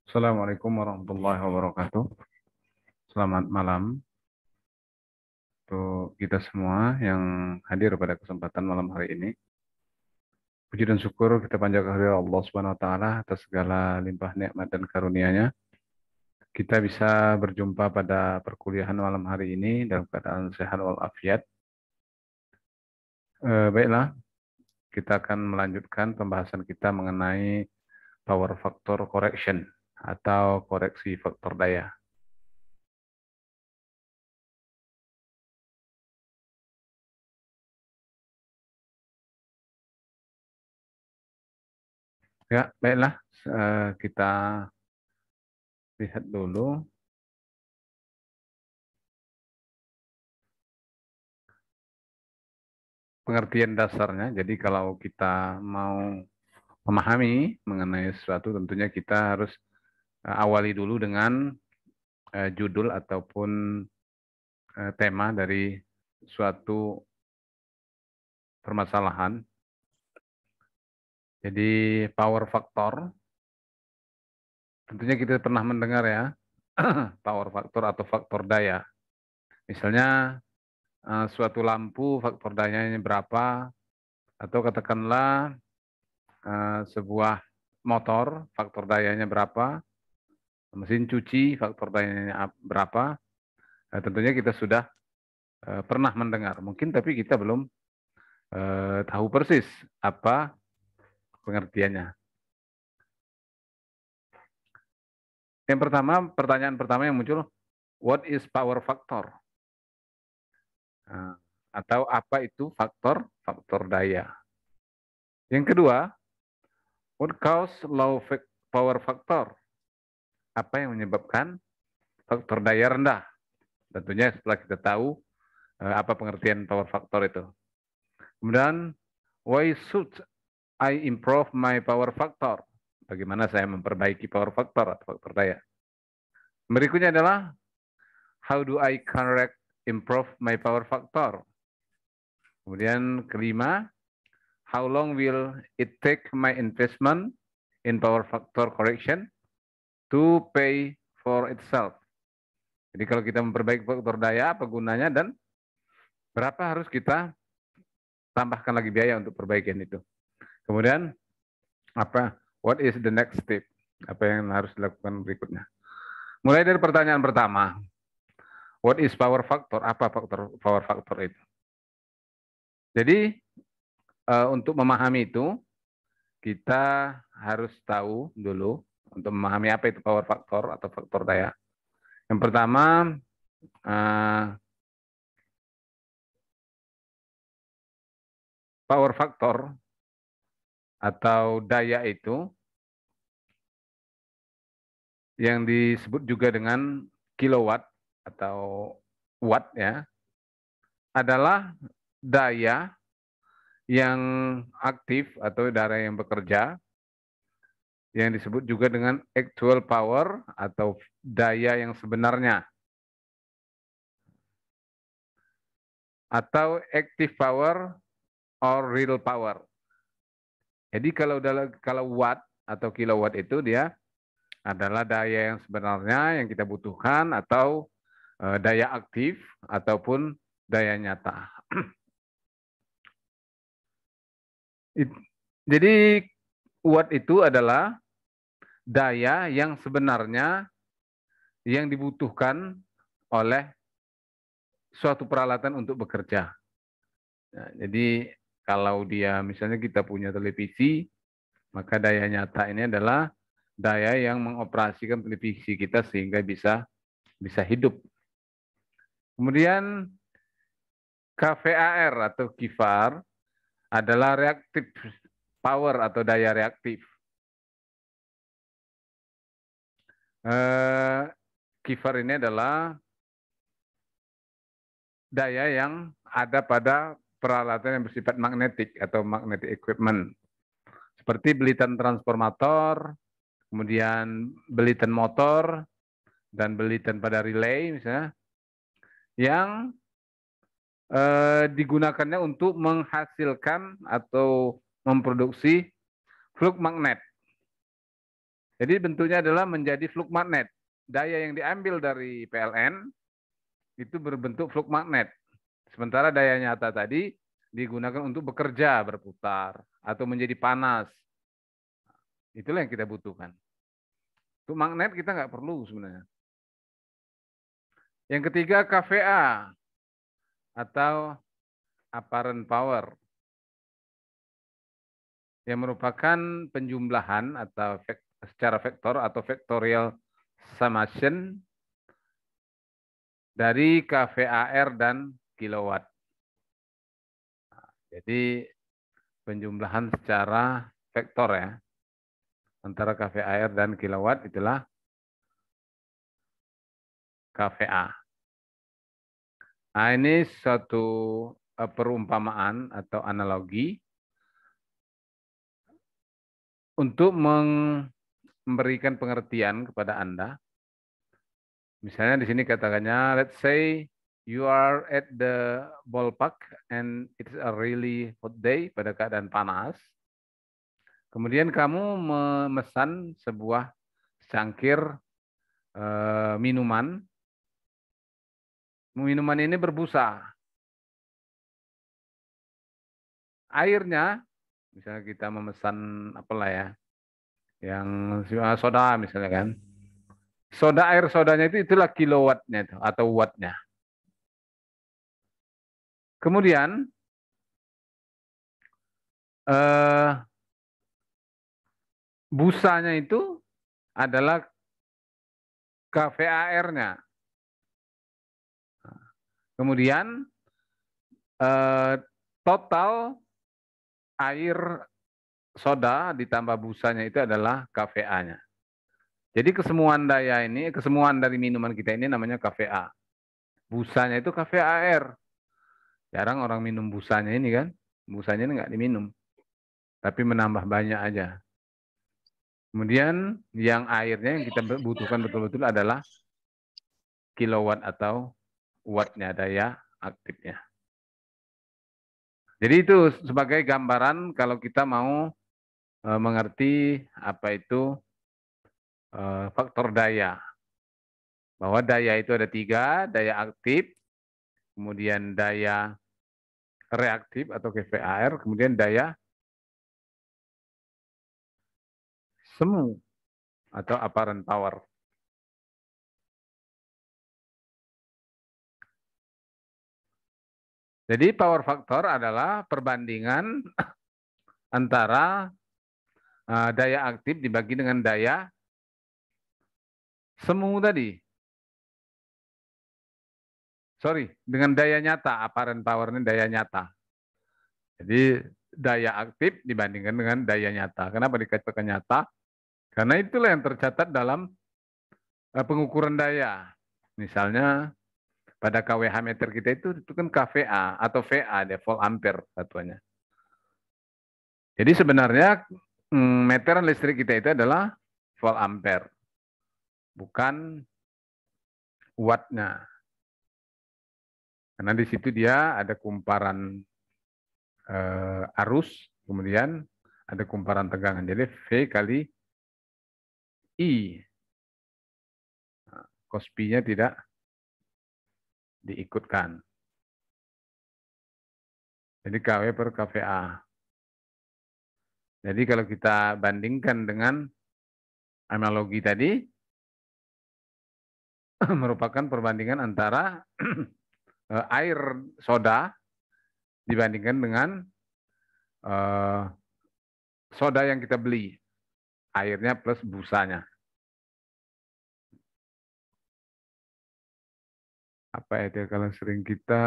Assalamualaikum warahmatullahi wabarakatuh. Selamat malam untuk kita semua yang hadir pada kesempatan malam hari ini. Puji dan syukur kita panjatkan kehadirat Allah Subhanahu wa taala atas segala limpah nikmat dan karunia-Nya. Kita bisa berjumpa pada perkuliahan malam hari ini dalam keadaan sehat walafiat. Baiklah, kita akan melanjutkan pembahasan kita mengenai power factor correction atau koreksi faktor daya. Ya, baiklah, kita lihat dulu pengertian dasarnya. Jadi kalau kita mau memahami mengenai sesuatu, tentunya kita harus awali dulu dengan judul ataupun tema dari suatu permasalahan. Jadi power factor, tentunya kita pernah mendengar ya, power factor atau faktor daya. Misalnya suatu lampu faktor dayanya berapa, atau katakanlah sebuah motor faktor dayanya berapa, mesin cuci faktor dayanya berapa. Tentunya kita sudah pernah mendengar mungkin, tapi kita belum tahu persis apa pengertiannya. Yang pertama, pertanyaan pertama yang muncul, what is power factor? Atau apa itu faktor daya? Yang kedua, what cause low power factor? Apa yang menyebabkan faktor daya rendah? Tentunya setelah kita tahu apa pengertian power factor itu. Kemudian, why should I improve my power factor? Bagaimana saya memperbaiki power factor atau faktor daya? Berikutnya adalah, how do I correct improve my power factor? Kemudian kelima, how long will it take my investment in power factor correction to pay for itself? Jadi kalau kita memperbaiki faktor daya, apa gunanya dan berapa harus kita tambahkan lagi biaya untuk perbaikan itu. Kemudian what is the next step? Apa yang harus dilakukan berikutnya? Mulai dari pertanyaan pertama, what is power factor? Apa power factor itu? Jadi untuk memahami itu, kita harus tahu dulu untuk memahami apa itu power factor atau faktor daya. Yang pertama, power factor atau daya itu yang disebut juga dengan kilowatt atau watt ya, adalah daya yang aktif atau daya yang bekerja, yang disebut juga dengan actual power atau daya yang sebenarnya, atau active power or real power. Jadi kalau watt atau kilowatt itu dia adalah daya yang sebenarnya yang kita butuhkan, atau daya aktif ataupun daya nyata. Jadi watt itu adalah daya yang sebenarnya yang dibutuhkan oleh suatu peralatan untuk bekerja. Nah, jadi kalau dia misalnya kita punya televisi, maka daya nyata ini adalah daya yang mengoperasikan televisi kita sehingga bisa hidup. Kemudian KVAR atau kifar adalah reactive power atau daya reaktif. Kifar ini adalah daya yang ada pada peralatan yang bersifat magnetik atau magnetic equipment. Seperti belitan transformator, kemudian belitan motor, dan belitan pada relay misalnya, yang digunakannya untuk menghasilkan atau memproduksi flux magnet. Jadi bentuknya adalah menjadi flux magnet. Daya yang diambil dari PLN itu berbentuk flux magnet. Sementara daya nyata tadi digunakan untuk bekerja, berputar, atau menjadi panas. Itulah yang kita butuhkan. Untuk magnet kita nggak perlu sebenarnya. Yang ketiga KVA atau apparent power, yang merupakan penjumlahan atau secara vektor atau vectorial summation dari kVAR dan kilowatt. Jadi penjumlahan secara vektor ya antara kVAR dan kilowatt itulah KVA. Nah, ini suatu perumpamaan atau analogi untuk memberikan pengertian kepada Anda. Misalnya di sini katakannya, let's say you are at the ballpark and it's a really hot day, pada keadaan panas. Kemudian kamu memesan sebuah secangkir minuman. Minuman ini berbusa. Airnya, misalnya kita memesan apalah ya, yang soda misalnya kan. Air sodanya itulah kilowattnya itu, atau wattnya. Kemudian busanya itu adalah kVAR-nya. Kemudian total air soda ditambah busanya itu adalah kVA-nya. Jadi kesemuan daya ini, kesemuan dari minuman kita ini namanya kVA. Busanya itu kVAR. Jarang orang minum busanya ini kan. Busanya ini nggak diminum. Tapi menambah banyak aja. Kemudian yang airnya yang kita butuhkan betul-betul adalah kilowatt atau wattnya, daya aktifnya. Jadi itu sebagai gambaran kalau kita mau mengerti apa itu faktor daya. Bahwa daya itu ada 3, daya aktif, kemudian daya reaktif atau kVAR, kemudian daya semu atau apparent power. Jadi power factor adalah perbandingan antara daya aktif dibagi dengan daya semu tadi. Sorry, dengan daya nyata, apparent power ini daya nyata. Jadi daya aktif dibandingkan dengan daya nyata. Kenapa dikatakan nyata? Karena itulah yang tercatat dalam pengukuran daya. Misalnya pada kWh meter kita itu kan kVA atau VA, deh, volt ampere satuannya. Jadi sebenarnya meteran listrik kita itu adalah volt ampere, bukan wattnya. Karena di situ dia ada kumparan arus, kemudian ada kumparan tegangan. Jadi V kali I. Nah, cos pi-nya tidak diikutkan. Jadi kW per kVA. Jadi kalau kita bandingkan dengan analogi tadi, merupakan perbandingan antara air soda dibandingkan dengan soda yang kita beli. Airnya plus busanya. Apa itu kalau sering kita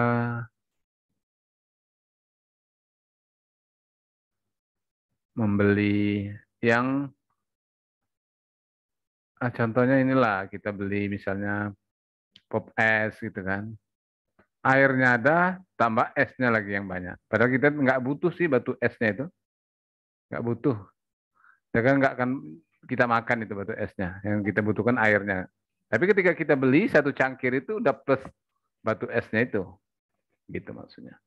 membeli yang contohnya inilah, kita beli misalnya pop es gitu kan. Airnya ada, tambah esnya lagi yang banyak. Padahal kita nggak butuh sih batu esnya itu. Nggak butuh. Ya kan nggak akan kita makan itu batu esnya. Yang kita butuhkan airnya. Tapi ketika kita beli satu cangkir itu udah plus batu esnya itu. Gitu maksudnya.